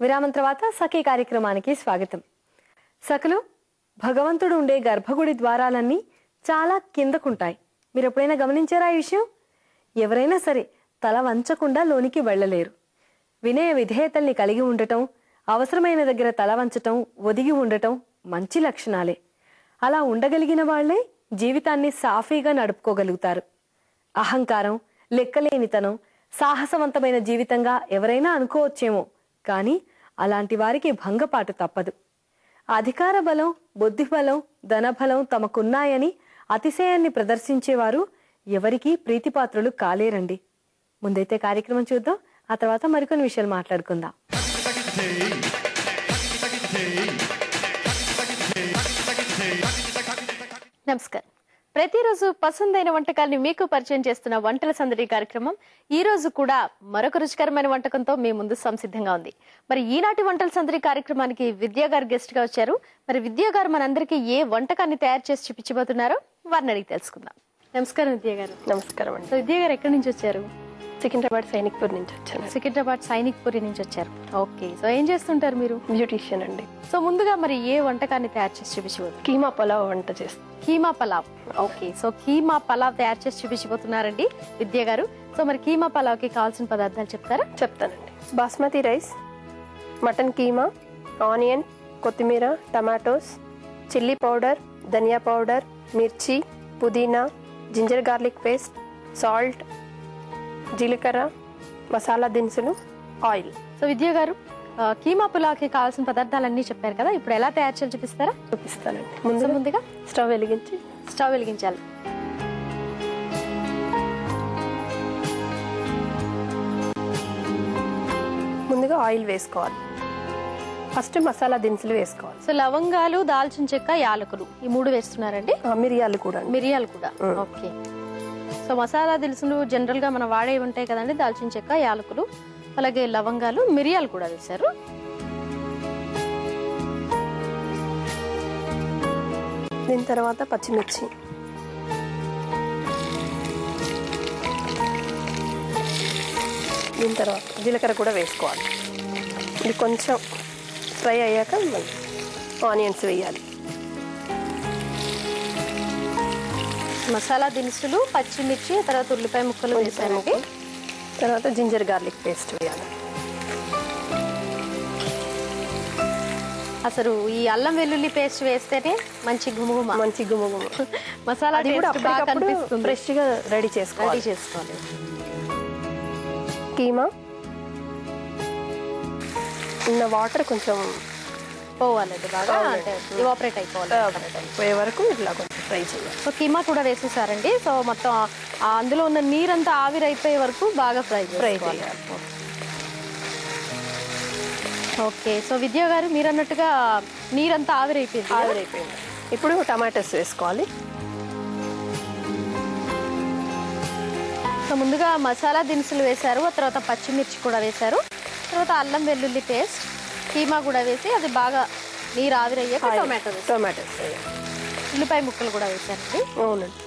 విరామం తర్వాత సఖీ కార్యక్రమానికి స్వాగతం. సఖలు, భగవంతుడు ఉండే గర్భగుడి ద్వారాలన్నీ చాలా కిందకుంటాయి. మీరు ఎప్పుడైనా గమనించారా ఈ విషయం? ఎవరైనా సరే తల వంచకుండా లోనికి వెళ్ళలేరు. వినయ విధేయతల్ని కలిగి ఉండటం, అవసరమైన దగ్గర తల వంచటం, ఒదిగి ఉండటం మంచి లక్షణాలే. అలా ఉండగలిగిన వాళ్లే జీవితాన్ని సాఫీగా నడుపుకోగలుగుతారు. అహంకారం, లెక్కలేనితనం సాహసవంతమైన జీవితంగా ఎవరైనా అనుకోవచ్చేమో, కానీ అలాంటి వారికి భంగపాటు తప్పదు. అధికార బలం, బుద్ధి బలం, ధనబలం తమకున్నాయని అతిశయాన్ని ప్రదర్శించేవారు ఎవరికీ ప్రీతిపాత్రులు కాలేరండి. ముందైతే కార్యక్రమం చూద్దాం, ఆ తర్వాత మరికొన్ని విషయాలు మాట్లాడుకుందాం. నమస్కారం. ప్రతిరోజు పసందైన వంటకాల్ని మీకు పరిచయం చేస్తున్న వంటల సందడి కార్యక్రమం ఈ రోజు కూడా మరొక రుచికరమైన వంటకంతో మీ ముందు సంసిద్ధంగా ఉంది. మరి ఈనాటి వంటల సందడి కార్యక్రమానికి విద్యా గారు గెస్ట్ గా వచ్చారు. మరి విద్యా గారు మనందరికీ ఏ వంటకాన్ని తయారు చేసి చూపించబోతున్నారో వారిని అడిగి తెలుసుకుందాం. నమస్కారం విద్యా గారు. నమస్కారం అండి. సో విద్యా గారు ఎక్కడి నుంచి వచ్చారు? సికింద్రాబాద్ సైనిక్పూర్ నుంచి వచ్చాను. సికింద్రాబాద్ సైనిక్పూరి నుంచి వచ్చారు. ఓకే, సో ఏం చేస్తుంటారు మీరు? బ్యూటీషియన్ అండి. సో ముందుగా మరి ఏ వంటకాన్ని తయారు చేసి చూపించబోతున్నారు? కీమా పలావ్ వంట చేస్తాను. కీమా పలావ్. ఓకే, సో కీమా పలావ్ తయారు చేసి చూపించబోతున్నారండి విద్య గారు. సో మరి కీమా పలావ్ కి కావాల్సిన పదార్థాలు చెప్తారా? చెప్తానండి. Basmati rice, mutton keema, onion, కొత్తిమీర, టమాటోస్, చిల్లీ పౌడర్, ధనియా పౌడర్, మిర్చి, పుదీనా, జింజర్ గార్లిక్ పేస్ట్, సాల్ట్, జీలకర్ర, మసాలా దినుసులు, ఆయిల్. సో విద్య గారు, కీమా పులావ్కి కావాల్సిన పదార్థాలన్నీ చెప్పారు కదా, ఇప్పుడు ఎలా తయారు చేయాలో చూపిస్తారా? చూపిస్తానండి. ముందుగా స్టవ్ వెలిగించి స్టవ్ వెలిగించాలి. ముందుగా ఆయిల్ వేసుకోవాలి. ఫస్ట్ మసాలా దినుసులు వేసుకోవాలి. సో లవంగాలు, దాల్చిన చెక్క, యాలకులు ఈ మూడు వేస్తున్నారండి. మిరియాలు కూడా. మిరియాలు కూడా. ఓకే, సో మసాలా దినుసులు జనరల్ గా మనం వాడే ఉంటాయి కదండి, దాల్చిన చెక్క, యాలకులు, అలాగే లవంగాలు, మిరియాలు కూడా వేశారు. దీని తర్వాత పచ్చిమిర్చి, దీని తర్వాత జీలకర్ర కూడా వేసుకోవాలి. ఇది కొంచెం ఫ్రై అయ్యాక ఆనియన్స్ వేయాలి. మసాలా దినుసులు, పచ్చిమిర్చి, తర్వాత ఉల్లిపాయ ముక్కలు వేసారండి. తర్వాత జింజర్ గార్లిక్ పేస్ట్ వేయాలి. అసలు ఈ అల్లం వెల్లుల్లి పేస్ట్ వేస్తేనే మంచి గుమగుమ. మసాలా ఫ్రెష్ గా రెడీ చేసుకోవాలి. కీమా ఉన్న వాటర్ కొంచెం పోవాలండి, బాగా ఎవాపరేట్ అయిపోయే వరకు ఇట్లా కొంచెం ఫ్రై చేయాలి. సో కీమా కూడా వేసేసారండి. సో మొత్తం అందులో ఉన్న నీరంతా ఆవిరి అయిపోయే వరకు బాగా ఫ్రై చేయాలి. ఓకే, సో విద్యా గారు మీరు అన్నట్టుగా నీరంతా ఆవిరైపోయింది. ఇప్పుడు టమాటోస్ వేసుకోవాలి. సో ముందుగా మసాలా దినుసులు వేశారు, ఆ తర్వాత పచ్చిమిర్చి కూడా వేశారు, తర్వాత అల్లం వెల్లుల్లి పేస్ట్, కీమా కూడా వేసి అది బాగా నీరు ఆవిరయ్యాక టొమాటోస్ ఉల్లిపాయ ముక్కలు కూడా వేశారండి. అవునండి.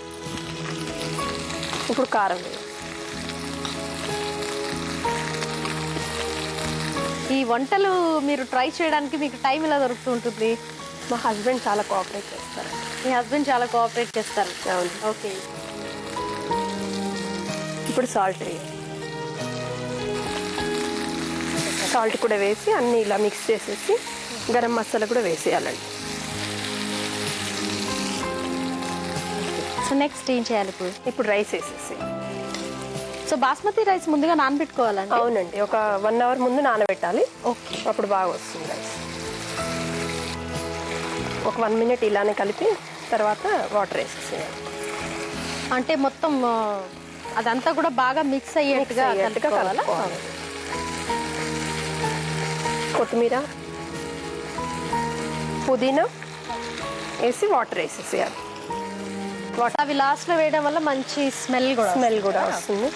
ఇప్పుడు కారం వేయాలి. ఈ వంటలు మీరు ట్రై చేయడానికి మీకు టైం ఎలా దొరుకుతూ ఉంటుంది? మా హస్బెండ్ చాలా కోఆపరేట్ చేస్తారు. మీ హస్బెండ్ చాలా కోఆపరేట్ చేస్తారు. అవును. ఓకే, ఇప్పుడు సాల్ట్ వేయాలి. సాల్ట్ కూడా వేసి అన్నీ ఇలా మిక్స్ చేసేసి గరం మసాలా కూడా వేసేయాలండి. సో నెక్స్ట్ ఏం చేయాలి? ఇప్పుడు రైస్ వేసేసి. సో బాస్మతి రైస్ ముందుగా నానబెట్టుకోవాలండి? అవునండి, ఒక 1 అవర్ ముందు నానబెట్టాలి. ఓకే, అప్పుడు బాగా వస్తుంది రైస్. ఒక 1 మినిట్ ఇలానే కలిపి తర్వాత వాటర్ వేసేసేయాలి. అంటే మొత్తం అదంతా కూడా బాగా మిక్స్ అయ్యేట్టుగా కలుపుకోవాలా? కొత్తిమీర, పుదీనా వేసి వాటర్ వేసేసేయాలి. అవి లాస్ట్ లో వేయడం వల్ల మంచి స్మెల్ కూడా వస్తుంది.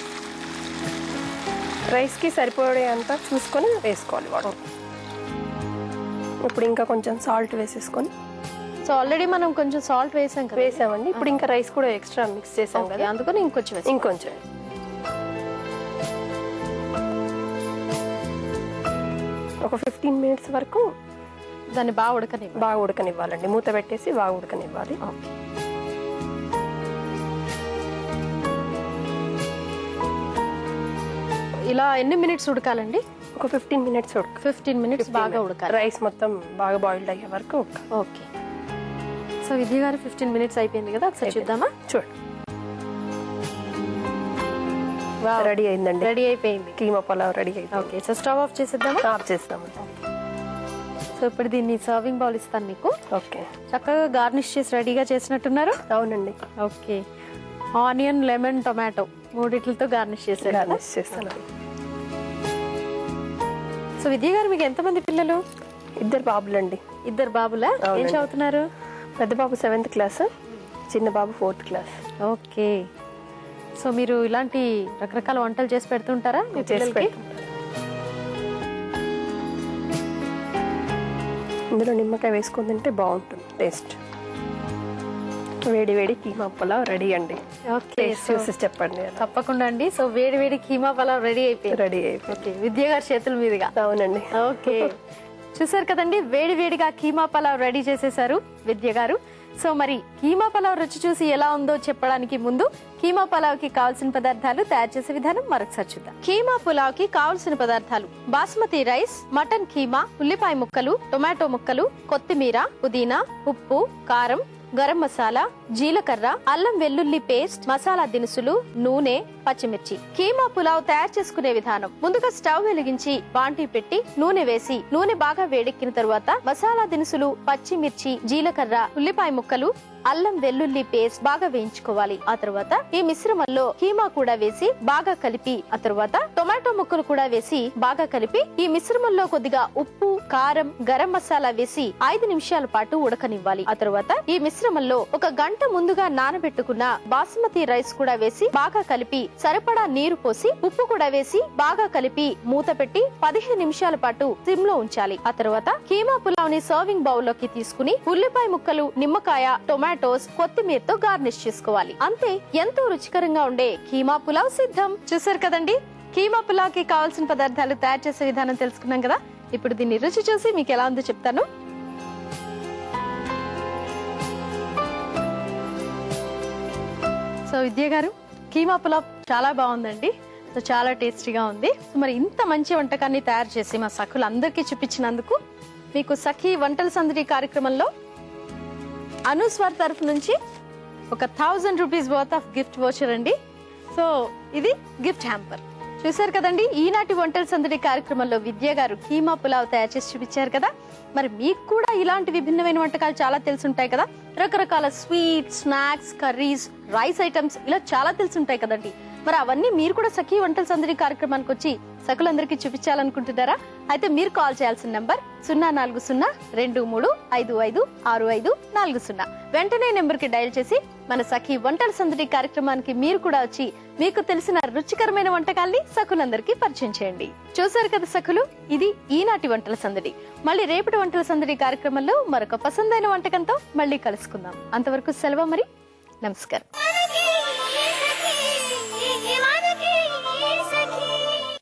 రైస్కి సరిపోయే అంతా చూసుకొని వేసుకోవాలి వాటర్. ఇప్పుడు ఇంకా కొంచెం సాల్ట్ వేసేసుకొని. సో ఆల్రెడీ మనం కొంచెం సాల్ట్ వేసామండి. ఇప్పుడు ఇంకా రైస్ కూడా ఎక్స్ట్రా మిక్స్ చేసాం కదా, అందుకని ఇంకొంచెం ఒక 15 మినిట్స్ వరకు దాన్ని బాగా ఉడకనివ్వాలి. బాగా ఉడకనివ్వాలండి. మూత పెట్టేసి బాగా ఉడకనివ్వాలి. ఓకే. ఇలా ఎన్ని మినిట్స్ ఉడకాలండి? ఒక 15 మినిట్స్ 15 మినిట్స్ బాగా ఉడకాలి. రైస్ మొత్తం బాగా బాయిల్డ్ అయ్యే వరకు ఓకే. సో విద్య గారు 15 మినిట్స్ అయిపోయింది కదా, ఒకసారి చూద్దామా? చూడండి, రెడీ అయిందండి. రెడీ అయిపోయింది, కీమా పులావ్ రెడీ అయింది. ఓకే. సో స్టవ్ ఆఫ్ చేసేద్దామా? ఆఫ్ చేస్తాము. సో ఇప్పుడు దీన్ని సర్వింగ్ బౌల్ ఇస్తాను మీకు. ఓకే. చక్కగా గార్నిష్ చేసి రెడీగా చేసినట్టున్నారు. అవునండి. ఓకే. ఆనియన్, లెమన్, టొమాటో మూడిట్లతో గార్నిష్ చేశారు. గార్నిష్ చేస్తాను. సో విద్య గారు, మీకు ఎంతమంది పిల్లలు? 2 బాబులండి. 2 బాబులా? ఏం చదువుతున్నారు? పెద్ద బాబు 7th క్లాస్, చిన్న బాబు 4th క్లాస్. ఓకే. సో మీరు ఇలాంటి రకరకాల వంటలు చేసి పెడుతుంటారా మీ పిల్లలకి? ఇందులో నిమ్మకాయ వేసుకొని తింటే బాగుంటుంది టేస్ట్. వేడి వేడి కీమా పులావ్ రెడీ అండి. ఓకే. చూసి చెప్పండి. తప్పకుండా అండి. సో వేడి వేడి కీమా పలావ్ రెడీ అయిపోయింది. రెడీ అయిపోయింది. ఓకే, విద్య గారి చేతుల మీదుగా. అవునండి. ఓకే. చూసారు కదండి, వేడి వేడిగా కీమా పలావ్ రెడీ చేసేసారు విద్య గారు. సో మరి కీమా పలావ్ రుచి చూసి ఎలా ఉందో చెప్పడానికి ముందు కీమా పలావ్ కి కావాల్సిన పదార్థాలు, తయారు చేసే విధానం మరొకసారి చూద్దాం. కీమా పులావ్ కి కావాల్సిన పదార్థాలు: బాస్మతి రైస్, మటన్ కీమా, ఉల్లిపాయ ముక్కలు, టొమాటో ముక్కలు, కొత్తిమీర, పుదీనా, ఉప్పు, కారం, గరం మసాలా, జీలకర్ర, అల్లం వెల్లుల్లి పేస్ట్, మసాలా దినుసులు, నూనె, పచ్చిమిర్చి. కీమా పులావ్ తయారు చేసుకునే విధానం: ముందుగా స్టవ్ వెలిగించి బాంటీ పెట్టి నూనె వేసి, నూనె బాగా వేడెక్కిన తరువాత మసాలా దినుసులు, పచ్చిమిర్చి, జీలకర్ర, ఉల్లిపాయ ముక్కలు, అల్లం వెల్లుల్లి పేస్ట్ బాగా వేయించుకోవాలి. ఆ తర్వాత ఈ మిశ్రమంలో కీమా కూడా వేసి బాగా కలిపి, ఆ తర్వాత టొమాటో ముక్కలు కూడా వేసి బాగా కలిపి, ఈ మిశ్రమంలో కొద్దిగా ఉప్పు, కారం, గరం మసాలా వేసి 5 నిమిషాల పాటు ఉడకనివ్వాలి. ఆ తర్వాత ఈ మిశ్రమంలో 1 గంట ముందుగా నానబెట్టుకున్న బాస్మతి రైస్ కూడా వేసి బాగా కలిపి, సరిపడా నీరు పోసి ఉప్పు కూడా వేసి బాగా కలిపి మూత పెట్టి 15 నిమిషాల పాటు సిమ్ లో ఉంచాలి. ఆ తర్వాత కీమా పులావ్ ని సర్వింగ్ బౌల్ లోకి తీసుకుని ఉల్లిపాయ ముక్కలు, నిమ్మకాయ, టొమాటోస్, కొత్తిమీరతో గార్నిష్ చేసుకోవాలి. అంతే, ఎంతో రుచికరంగా ఉండే కీమా పులావ్ సిద్ధం. చూసారు కదండి, కీమా పులావ్ కి కావాల్సిన పదార్థాలు, తయారు చేసే విధానం తెలుసుకున్నాం కదా. ఇప్పుడు దీన్ని రుచి చూసి మీకు ఎలా ఉందో చెప్తాను. సో విద్య గారు, కీమా పులావ్ చాలా బాగుందండి. సో చాలా టేస్టీగా ఉంది. సో మరి ఇంత మంచి వంటకాన్ని తయారు చేసి మా సఖులందరికీ చూపించినందుకు మీకు సఖీ వంటల సందడి కార్యక్రమంలో అనుస్వర్ తరఫు నుంచి ఒక 1000 rupees worth of gift voucher అండి. సో ఇది గిఫ్ట్ హ్యాంపర్. చూసారు కదండి, ఈనాటి వంటల సందడి కార్యక్రమంలో విద్య గారు కీమా పులావ్ తయారు చేసి చూపించారు కదా. మరి మీకు కూడా ఇలాంటి విభిన్నమైన వంటకాలు చాలా తెలుసుంటాయి కదా. రకరకాల sweet, snacks, curries, rice items ఇలా చాలా తెలుసుంటాయి కదండి. మరి అవన్నీ మీరు కూడా సఖీ వంటల సందడి కార్యక్రమానికి వచ్చి సఖులందరికీ చూపించాలనుకుంటున్నారా? అయితే మీరు కాల్ చేయాల్సిన నంబర్ 04023555540. వెంటనే నెంబర్ కి డయల్ చేసి మన సఖీ వంటల సందడి కార్యక్రమానికి మీరు కూడా వచ్చి మీకు తెలిసిన రుచికరమైన వంటకాల్ని సఖులందరికీ పరిచయం చేయండి. చూసారు కదా సఖులు, ఇది ఈనాటి వంటల సందడి. మళ్ళీ రేపటి వంటల సందడి కార్యక్రమంలో మరొక పసందైన వంటకంతో మళ్ళీ కలుసుకుందాం. అంతవరకు సెలవు మరి. నమస్కారం.